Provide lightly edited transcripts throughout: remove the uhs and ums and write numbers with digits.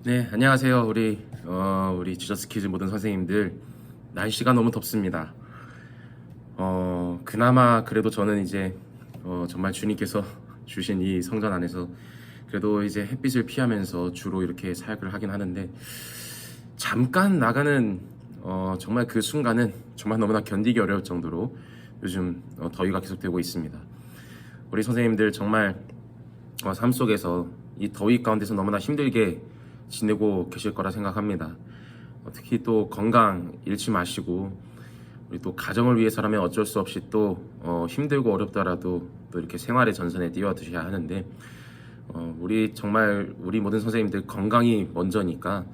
네, 안녕하세요. 우리 지저스키즈 모든 선생님들. 날씨가 너무 덥습니다. 그나마 그래도 저는 이제 정말 주님께서 주신 이 성전 안에서 그래도 이제 햇빛을 피하면서 주로 이렇게 사역을 하긴 하는데, 잠깐 나가는 정말 그 순간은 정말 너무나 견디기 어려울 정도로 요즘 더위가 계속되고 있습니다. 우리 선생님들 정말 삶 속에서 이 더위 가운데서 너무나 힘들게 지내고 계실 거라 생각합니다. 특히 또 건강 잃지 마시고, 우리 또 가정을 위해서라면 어쩔 수 없이 또 힘들고 어렵더라도 또 이렇게 생활의 전선에 뛰어드셔야 하는데, 우리 모든 선생님들 건강이 먼저니까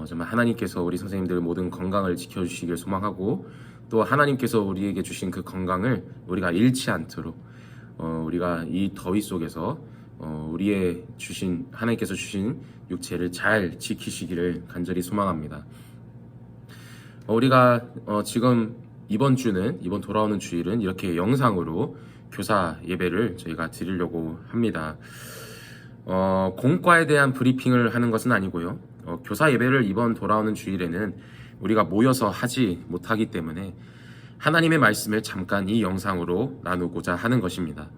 정말 하나님께서 우리 선생님들 모든 건강을 지켜주시길 소망하고, 또 하나님께서 우리에게 주신 그 건강을 우리가 잃지 않도록 우리가 이 더위 속에서 하나님께서 주신 육체를 잘 지키시기를 간절히 소망합니다. 우리가 지금 이번 돌아오는 주일은 이렇게 영상으로 교사 예배를 저희가 드리려고 합니다. 공과에 대한 브리핑을 하는 것은 아니고요. 교사 예배를 이번 돌아오는 주일에는 우리가 모여서 하지 못하기 때문에 하나님의 말씀을 잠깐 이 영상으로 나누고자 하는 것입니다.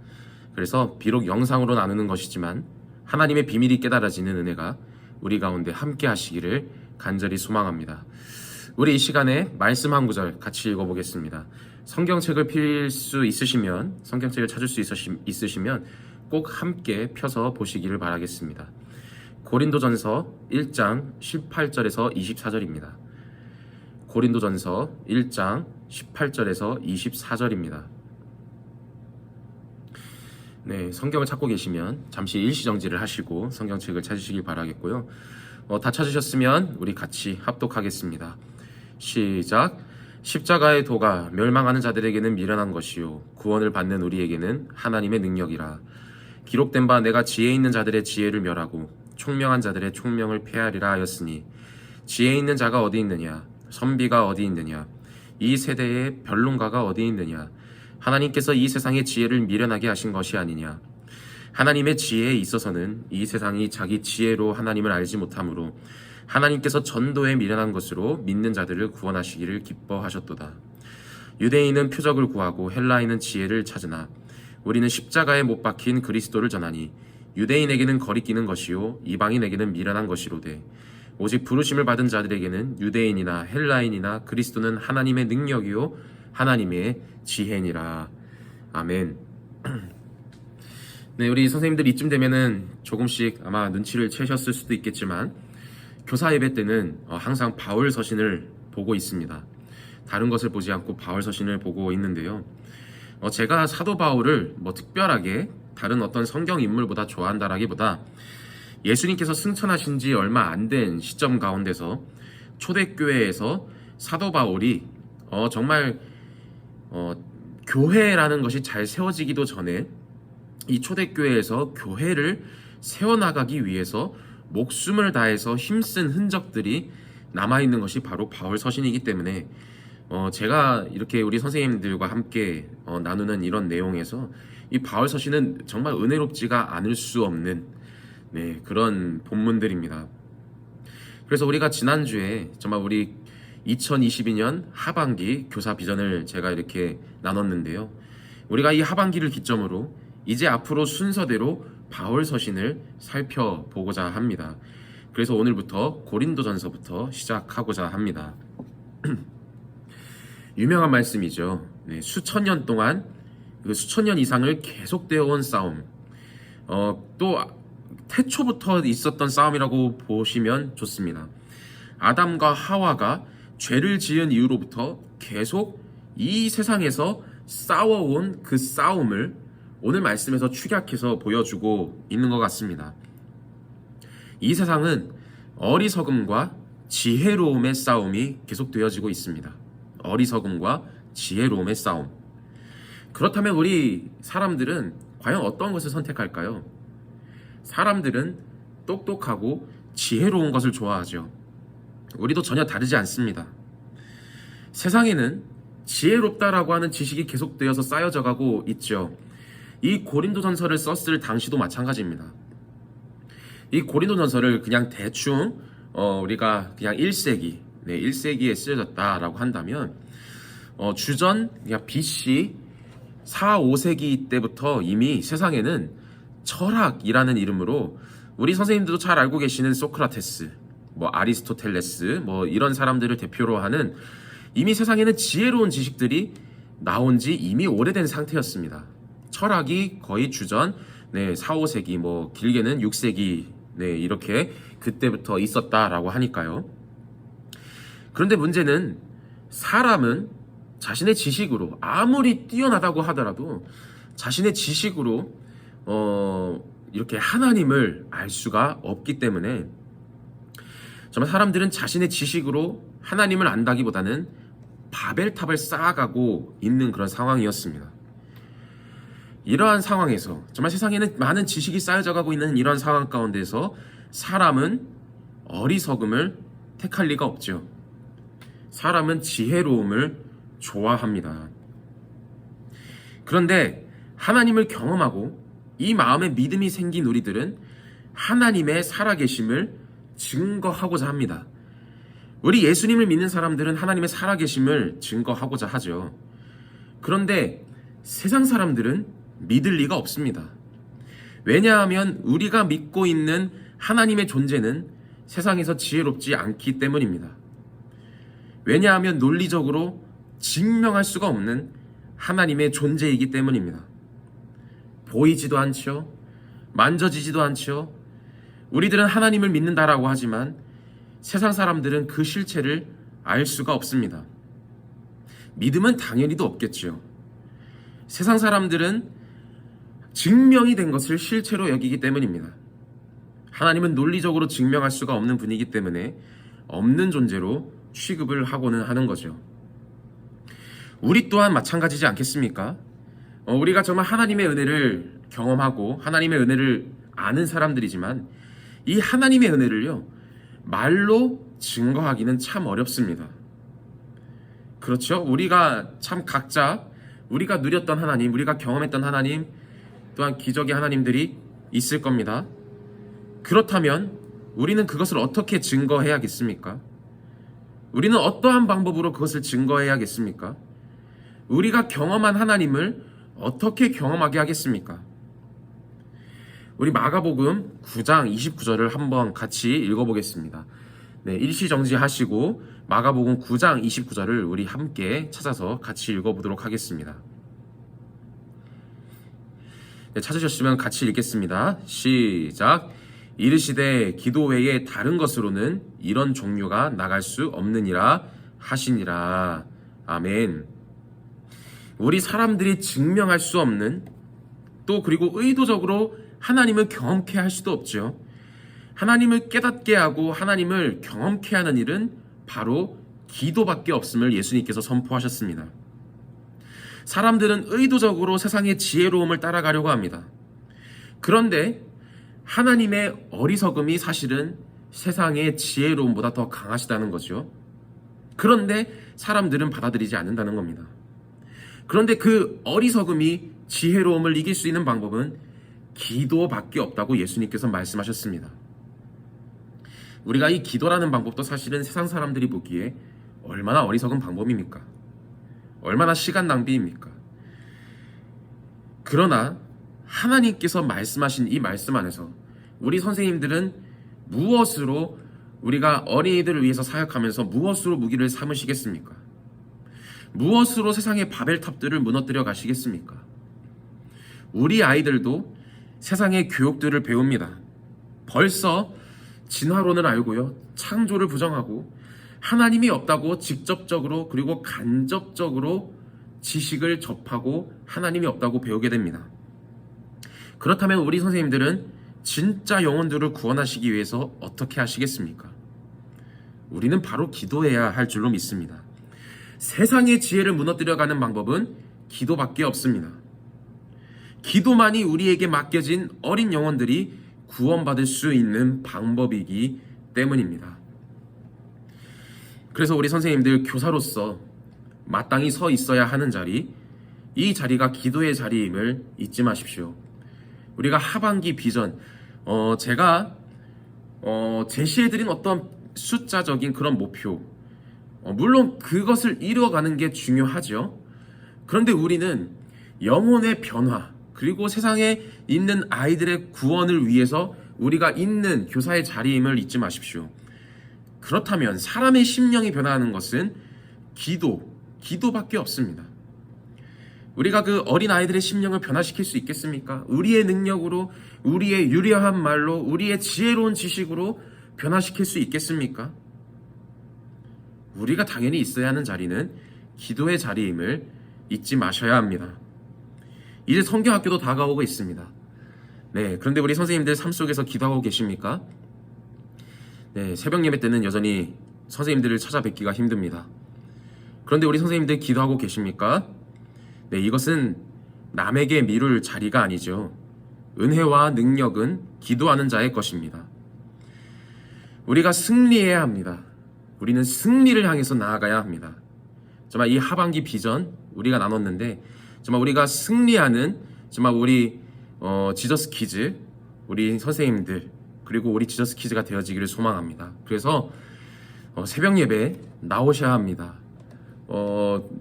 그래서 비록 영상으로 나누는 것이지만 하나님의 비밀이 깨달아지는 은혜가 우리 가운데 함께 하시기를 간절히 소망합니다. 우리 이 시간에 말씀 한 구절 같이 읽어보겠습니다. 성경책을 성경책을 찾을 수 있으시면 꼭 함께 펴서 보시기를 바라겠습니다. 고린도전서 1장 18절에서 24절입니다. 고린도전서 1장 18절에서 24절입니다. 네, 성경을 찾고 계시면 잠시 일시정지를 하시고 성경책을 찾으시길 바라겠고요. 다 찾으셨으면 우리 같이 합독하겠습니다. 시작. 십자가의 도가 멸망하는 자들에게는 미련한 것이요 구원을 받는 우리에게는 하나님의 능력이라. 기록된 바 내가 지혜 있는 자들의 지혜를 멸하고 총명한 자들의 총명을 폐하리라 하였으니, 지혜 있는 자가 어디 있느냐, 선비가 어디 있느냐, 이 세대의 변론가가 어디 있느냐. 하나님께서 이 세상의 지혜를 미련하게 하신 것이 아니냐. 하나님의 지혜에 있어서는 이 세상이 자기 지혜로 하나님을 알지 못하므로 하나님께서 전도에 미련한 것으로 믿는 자들을 구원하시기를 기뻐하셨도다. 유대인은 표적을 구하고 헬라인은 지혜를 찾으나 우리는 십자가에 못 박힌 그리스도를 전하니, 유대인에게는 거리끼는 것이요 이방인에게는 미련한 것이로되 오직 부르심을 받은 자들에게는 유대인이나 헬라인이나 그리스도는 하나님의 능력이요 하나님의 지혜니라. 아멘. 네, 우리 선생님들 이쯤 되면은 조금씩 아마 눈치를 채셨을 수도 있겠지만, 교사 예배 때는 항상 바울 서신을 보고 있습니다. 다른 것을 보지 않고 바울 서신을 보고 있는데요. 제가 사도 바울을 특별하게 다른 어떤 성경 인물보다 좋아한다라기보다, 예수님께서 승천하신 지 얼마 안 된 시점 가운데서 초대교회에서 사도 바울이 정말 교회라는 것이 잘 세워지기도 전에 이 초대교회에서 교회를 세워나가기 위해서 목숨을 다해서 힘쓴 흔적들이 남아있는 것이 바로 바울 서신이기 때문에 제가 이렇게 우리 선생님들과 함께 나누는 이런 내용에서 이 바울 서신은 정말 은혜롭지가 않을 수 없는 그런 본문들입니다. 그래서 우리가 지난주에 정말 우리 2022년 하반기 교사 비전을 제가 이렇게 나눴는데요. 우리가 이 하반기를 기점으로 이제 앞으로 순서대로 바울 서신을 살펴보고자 합니다. 그래서 오늘부터 고린도전서부터 시작하고자 합니다. 유명한 말씀이죠. 수천 년 동안, 수천 년 이상을 계속되어 온 싸움, 또 태초부터 있었던 싸움이라고 보시면 좋습니다. 아담과 하와가 죄를 지은 이후로부터 계속 이 세상에서 싸워온 그 싸움을 오늘 말씀에서 축약해서 보여주고 있는 것 같습니다. 이 세상은 어리석음과 지혜로움의 싸움이 계속되어지고 있습니다. 어리석음과 지혜로움의 싸움. 그렇다면 우리 사람들은 과연 어떤 것을 선택할까요? 사람들은 똑똑하고 지혜로운 것을 좋아하죠. 우리도 전혀 다르지 않습니다. 세상에는 지혜롭다라고 하는 지식이 계속되어서 쌓여져 가고 있죠. 이 고린도전서를 썼을 당시도 마찬가지입니다. 이 고린도전서를 그냥 대충 우리가 그냥 1세기, 1세기에 쓰여졌다라고 한다면 주전 그냥 BC 4, 5세기 때부터 이미 세상에는 철학이라는 이름으로 우리 선생님들도 잘 알고 계시는 소크라테스, 아리스토텔레스, 이런 사람들을 대표로 하는 이미 세상에는 지혜로운 지식들이 나온 지 이미 오래된 상태였습니다. 철학이 거의 주전 4, 5세기, 길게는 6세기, 이렇게 그때부터 있었다라고 하니까요. 그런데 문제는 사람은 자신의 지식으로 아무리 뛰어나다고 하더라도 자신의 지식으로 이렇게 하나님을 알 수가 없기 때문에 정말 사람들은 자신의 지식으로 하나님을 안다기보다는 바벨탑을 쌓아가고 있는 그런 상황이었습니다. 이러한 상황에서 정말 세상에는 많은 지식이 쌓여져 가고 있는 이러한 상황 가운데서 사람은 어리석음을 택할 리가 없죠. 사람은 지혜로움을 좋아합니다. 그런데 하나님을 경험하고 이 마음에 믿음이 생긴 우리들은 하나님의 살아계심을 증거하고자 합니다. 우리 예수님을 믿는 사람들은 하나님의 살아계심을 증거하고자 하죠. 그런데 세상 사람들은 믿을 리가 없습니다. 왜냐하면 우리가 믿고 있는 하나님의 존재는 세상에서 지혜롭지 않기 때문입니다. 왜냐하면 논리적으로 증명할 수가 없는 하나님의 존재이기 때문입니다. 보이지도 않죠. 만져지지도 않죠. 우리들은 하나님을 믿는다라고 하지만 세상 사람들은 그 실체를 알 수가 없습니다. 믿음은 당연히도 없겠지요. 세상 사람들은 증명이 된 것을 실체로 여기기 때문입니다. 하나님은 논리적으로 증명할 수가 없는 분이기 때문에 없는 존재로 취급을 하고는 하는 거죠. 우리 또한 마찬가지지 않겠습니까? 우리가 정말 하나님의 은혜를 경험하고 하나님의 은혜를 아는 사람들이지만 이 하나님의 은혜를요, 말로 증거하기는 참 어렵습니다. 그렇죠? 우리가 참 각자 우리가 누렸던 하나님, 우리가 경험했던 하나님, 또한 기적의 하나님들이 있을 겁니다. 그렇다면 우리는 그것을 어떻게 증거해야겠습니까? 우리는 어떠한 방법으로 그것을 증거해야겠습니까? 우리가 경험한 하나님을 어떻게 경험하게 하겠습니까? 우리 마가복음 9장 29절을 한번 같이 읽어보겠습니다. 일시정지하시고 마가복음 9장 29절을 우리 함께 찾아서 같이 읽어보도록 하겠습니다. 찾으셨으면 같이 읽겠습니다. 시작. 이르시되 기도 외에 다른 것으로는 이런 종류가 나갈 수 없느니라 하시니라. 아멘. 우리 사람들이 증명할 수 없는, 또 그리고 의도적으로 하나님을 경험케 할 수도 없죠. 하나님을 깨닫게 하고 하나님을 경험케 하는 일은 바로 기도밖에 없음을 예수님께서 선포하셨습니다. 사람들은 의도적으로 세상의 지혜로움을 따라가려고 합니다. 그런데 하나님의 어리석음이 사실은 세상의 지혜로움보다 더 강하시다는 거죠. 그런데 사람들은 받아들이지 않는다는 겁니다. 그런데 그 어리석음이 지혜로움을 이길 수 있는 방법은 기도밖에 없다고 예수님께서 말씀하셨습니다. 우리가 이 기도라는 방법도 사실은 세상 사람들이 보기에 얼마나 어리석은 방법입니까? 얼마나 시간 낭비입니까? 그러나 하나님께서 말씀하신 이 말씀 안에서 우리 선생님들은 무엇으로 우리가 어린이들을 위해서 사역하면서 무엇으로 무기를 삼으시겠습니까? 무엇으로 세상의 바벨탑들을 무너뜨려 가시겠습니까? 우리 아이들도 세상의 교육들을 배웁니다. 벌써 진화론을 알고요, 창조를 부정하고 하나님이 없다고 직접적으로 그리고 간접적으로 지식을 접하고 하나님이 없다고 배우게 됩니다. 그렇다면 우리 선생님들은 진짜 영혼들을 구원하시기 위해서 어떻게 하시겠습니까? 우리는 바로 기도해야 할 줄로 믿습니다. 세상의 지혜를 무너뜨려가는 방법은 기도밖에 없습니다. 기도만이 우리에게 맡겨진 어린 영혼들이 구원받을 수 있는 방법이기 때문입니다. 그래서 우리 선생님들 교사로서 마땅히 서 있어야 하는 자리, 이 자리가 기도의 자리임을 잊지 마십시오. 우리가 하반기 비전, 제가 제시해드린 어떤 숫자적인 그런 목표, 물론 그것을 이루어가는 게 중요하죠. 그런데 우리는 영혼의 변화, 그리고 세상에 있는 아이들의 구원을 위해서 우리가 있는 교사의 자리임을 잊지 마십시오. 그렇다면 사람의 심령이 변화하는 것은 기도밖에 없습니다. 우리가 그 어린 아이들의 심령을 변화시킬 수 있겠습니까? 우리의 능력으로, 우리의 유려한 말로, 우리의 지혜로운 지식으로 변화시킬 수 있겠습니까? 우리가 당연히 있어야 하는 자리는 기도의 자리임을 잊지 마셔야 합니다. 이제 성경학교도 다가오고 있습니다. 네, 그런데 우리 선생님들 삶 속에서 기도하고 계십니까? 네, 새벽 예배 때는 여전히 선생님들을 찾아뵙기가 힘듭니다. 그런데 우리 선생님들 기도하고 계십니까? 네, 이것은 남에게 미룰 자리가 아니죠. 은혜와 능력은 기도하는 자의 것입니다. 우리가 승리해야 합니다. 우리는 승리를 향해서 나아가야 합니다. 정말 이 하반기 비전 우리가 나눴는데, 정말 우리가 승리하는 정말 우리 지저스 키즈, 우리 선생님들, 그리고 우리 지저스 키즈가 되어지기를 소망합니다. 그래서 새벽 예배 나오셔야 합니다.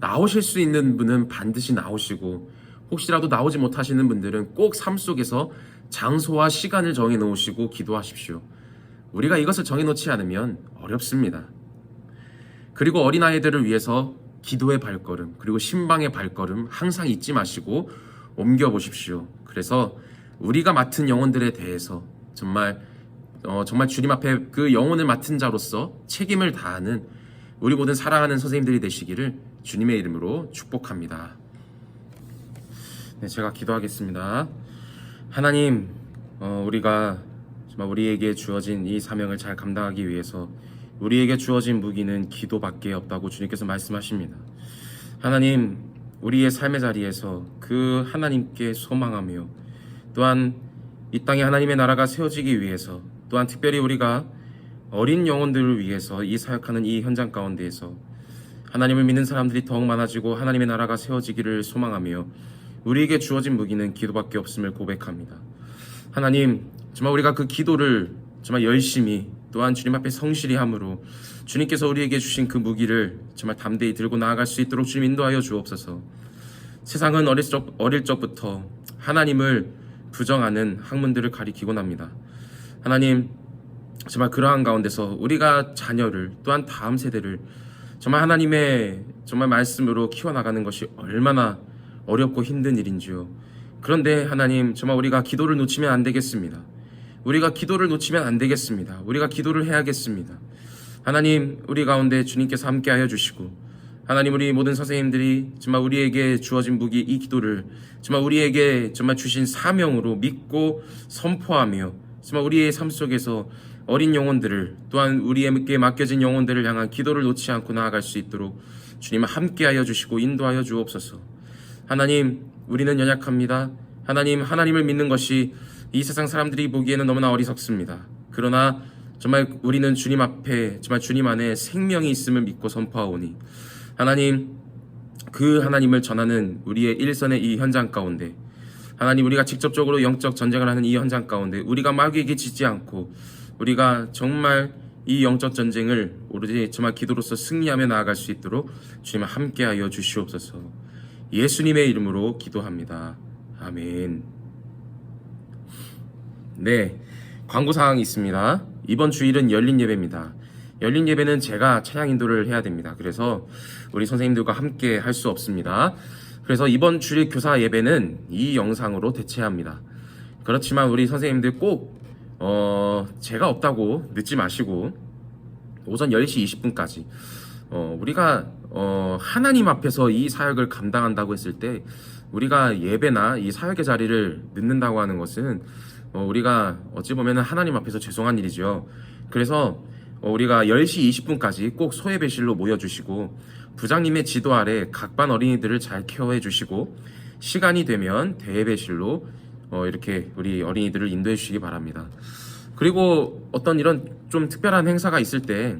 나오실 수 있는 분은 반드시 나오시고, 혹시라도 나오지 못하시는 분들은 꼭 삶 속에서 장소와 시간을 정해 놓으시고 기도하십시오. 우리가 이것을 정해 놓지 않으면 어렵습니다. 그리고 어린아이들을 위해서 기도의 발걸음, 그리고 신방의 발걸음 항상 잊지 마시고 옮겨보십시오. 그래서 우리가 맡은 영혼들에 대해서 정말 주님 앞에 그 영혼을 맡은 자로서 책임을 다하는 우리 모든 사랑하는 선생님들이 되시기를 주님의 이름으로 축복합니다. 네, 제가 기도하겠습니다. 하나님, 우리가 정말 우리에게 주어진 이 사명을 잘 감당하기 위해서 우리에게 주어진 무기는 기도밖에 없다고 주님께서 말씀하십니다. 하나님, 우리의 삶의 자리에서 그 하나님께 소망하며, 또한 이 땅에 하나님의 나라가 세워지기 위해서, 또한 특별히 우리가 어린 영혼들을 위해서 이 사역하는 이 현장 가운데에서 하나님을 믿는 사람들이 더욱 많아지고 하나님의 나라가 세워지기를 소망하며, 우리에게 주어진 무기는 기도밖에 없음을 고백합니다. 하나님, 정말 우리가 그 기도를 정말 열심히, 또한 주님 앞에 성실히 함으로 주님께서 우리에게 주신 그 무기를 정말 담대히 들고 나아갈 수 있도록 주님 인도하여 주옵소서. 세상은 어릴 적부터 하나님을 부정하는 학문들을 가리키곤 합니다. 하나님, 정말 그러한 가운데서 우리가 자녀를, 또한 다음 세대를 정말 하나님의 정말 말씀으로 키워나가는 것이 얼마나 어렵고 힘든 일인지요. 그런데 하나님, 정말 우리가 기도를 놓치면 안 되겠습니다. 우리가 기도를 놓치면 안 되겠습니다. 우리가 기도를 해야겠습니다. 하나님, 우리 가운데 주님께서 함께하여 주시고, 하나님, 우리 모든 선생님들이 정말 우리에게 주어진 무기 이 기도를 정말 우리에게 정말 주신 사명으로 믿고 선포하며, 정말 우리의 삶 속에서 어린 영혼들을, 또한 우리에게 맡겨진 영혼들을 향한 기도를 놓지 않고 나아갈 수 있도록 주님 함께하여 주시고 인도하여 주옵소서. 하나님, 우리는 연약합니다. 하나님, 하나님을 믿는 것이 이 세상 사람들이 보기에는 너무나 어리석습니다. 그러나 정말 우리는 주님 앞에, 정말 주님 안에 생명이 있음을 믿고 선포하오니, 하나님, 그 하나님을 전하는 우리의 일선의 이 현장 가운데, 하나님, 우리가 직접적으로 영적 전쟁을 하는 이 현장 가운데 우리가 마귀에게 지지 않고, 우리가 정말 이 영적 전쟁을 오로지 정말 기도로서 승리하며 나아갈 수 있도록 주님 함께하여 주시옵소서. 예수님의 이름으로 기도합니다. 아멘. 네, 광고 사항이 있습니다. 이번 주일은 열린 예배입니다. 열린 예배는 제가 찬양 인도를 해야 됩니다. 그래서 우리 선생님들과 함께 할 수 없습니다. 그래서 이번 주일 교사 예배는 이 영상으로 대체합니다. 그렇지만 우리 선생님들 꼭 제가 없다고 늦지 마시고 오전 10시 20분까지 우리가 하나님 앞에서 이 사역을 감당한다고 했을 때, 우리가 예배나 이 사역의 자리를 늦는다고 하는 것은 우리가 어찌 보면 하나님 앞에서 죄송한 일이죠. 그래서 우리가 10시 20분까지 꼭 소예배실로 모여주시고, 부장님의 지도 아래 각 반 어린이들을 잘 케어해 주시고, 시간이 되면 대예배실로 이렇게 우리 어린이들을 인도해 주시기 바랍니다. 그리고 어떤 이런 좀 특별한 행사가 있을 때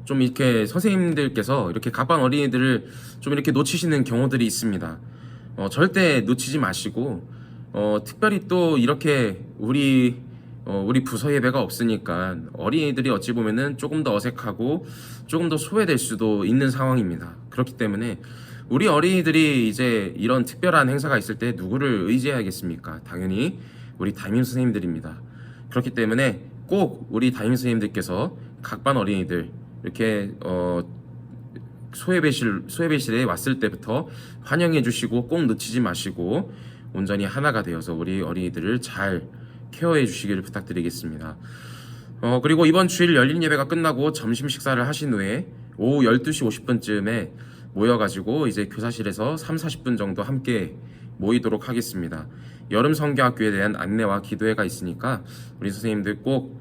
좀 이렇게 선생님들께서 이렇게 각 반 어린이들을 좀 이렇게 놓치시는 경우들이 있습니다. 절대 놓치지 마시고, 특별히 또 이렇게 우리 우리 부서 예배가 없으니까 어린이들이 어찌 보면은 조금 더 어색하고 조금 더 소외될 수도 있는 상황입니다. 그렇기 때문에 우리 어린이들이 이제 이런 특별한 행사가 있을 때 누구를 의지해야겠습니까? 당연히 우리 담임 선생님들입니다. 그렇기 때문에 꼭 우리 담임 선생님들께서 각 반 어린이들 이렇게 소예배실에 왔을 때부터 환영해 주시고 꼭 놓치지 마시고 온전히 하나가 되어서 우리 어린이들을 잘 케어해 주시기를 부탁드리겠습니다. 그리고 이번 주일 열린 예배가 끝나고 점심 식사를 하신 후에 오후 12시 50분쯤에 모여가지고 이제 교사실에서 3, 40분 정도 함께 모이도록 하겠습니다. 여름 성교학교에 대한 안내와 기도회가 있으니까 우리 선생님들 꼭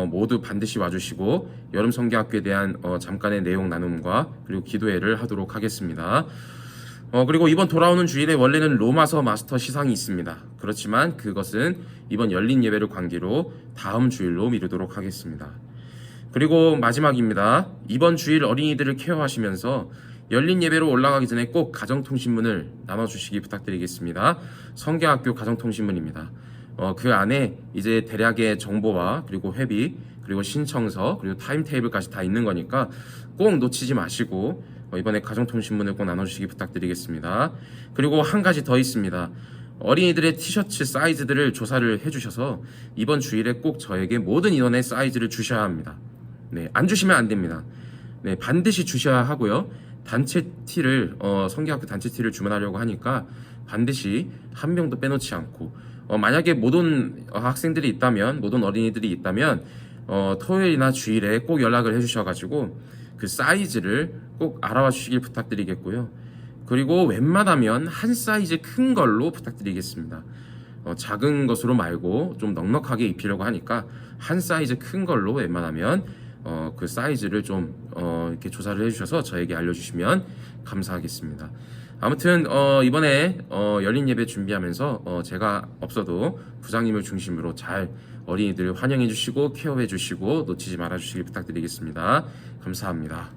모두 반드시 와주시고 여름 성교학교에 대한 잠깐의 내용 나눔과 그리고 기도회를 하도록 하겠습니다. 그리고 이번 돌아오는 주일에 원래는 로마서 마스터 시상이 있습니다. 그렇지만 그것은 이번 열린 예배를 관계로 다음 주일로 미루도록 하겠습니다. 그리고 마지막입니다. 이번 주일 어린이들을 케어하시면서 열린 예배로 올라가기 전에 꼭 가정통신문을 나눠주시기 부탁드리겠습니다. 성교학교 가정통신문입니다. 그 안에 이제 대략의 정보와 그리고 회비 그리고 신청서 그리고 타임테이블까지 다 있는 거니까 꼭 놓치지 마시고 이번에 가정통신문을 꼭 나눠주시기 부탁드리겠습니다. 그리고 한 가지 더 있습니다. 어린이들의 티셔츠 사이즈들을 조사를 해주셔서 이번 주일에 꼭 저에게 모든 인원의 사이즈를 주셔야 합니다. 네, 안 주시면 안 됩니다. 네, 반드시 주셔야 하고요. 단체 티를 성교학교 단체 티를 주문하려고 하니까 반드시 한 명도 빼놓지 않고 만약에 모든 학생들이 있다면 모든 어린이들이 있다면 토요일이나 주일에 꼭 연락을 해주셔가지고 그 사이즈를 꼭 알아봐 주시길 부탁드리겠고요. 그리고 웬만하면 한 사이즈 큰 걸로 부탁드리겠습니다. 작은 것으로 말고 좀 넉넉하게 입히려고 하니까 한 사이즈 큰 걸로 웬만하면 그 사이즈를 좀 이렇게 조사를 해주셔서 저에게 알려주시면 감사하겠습니다. 아무튼 이번에 열린 예배 준비하면서 제가 없어도 부장님을 중심으로 잘 어린이들 환영해 주시고 케어해 주시고 놓치지 말아 주시길 부탁드리겠습니다. 감사합니다.